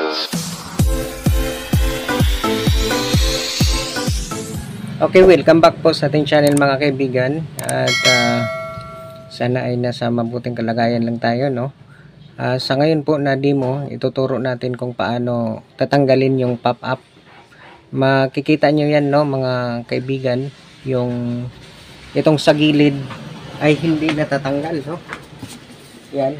Okay, welcome back po sa ating channel mga kaibigan. At sana ay nasa mabuting kalagayan lang tayo, no? Sa ngayon po na demo, ituturo natin kung paano tatanggalin yung pop-up. Makikita nyo yan, no, mga kaibigan, yung itong sa gilid ay hindi natatanggal, no? Yan.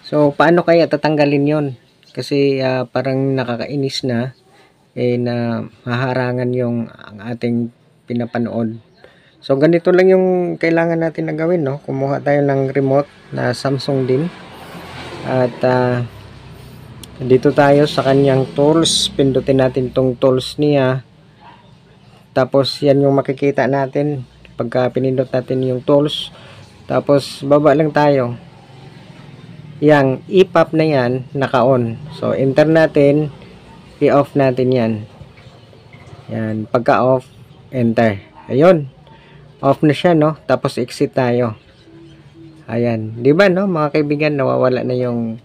So, paano kaya tatanggalin yon? Kasi parang nakakainis na na haharangan yung ang ating pinapanood. So ganito lang yung kailangan natin na gawin, no? Kumuha tayo ng remote na Samsung din. At dito tayo sa kanyang tools. Pindutin natin tong tools niya. Tapos yan yung makikita natin pagka pinindot natin yung tools. Tapos baba lang tayo. Yang e-pop na yan naka-on. So enter natin, i-off natin yan. Yan, pagka off, enter. Ayun, off na siya, no? Tapos exit tayo. Ayan, di ba, no, mga kaibigan, nawawala na yung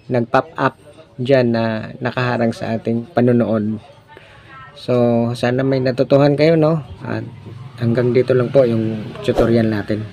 nag-pop up dyan na nakaharang sa ating panunood. So sana may natutuhan kayo, no? At hanggang dito lang po yung tutorial natin.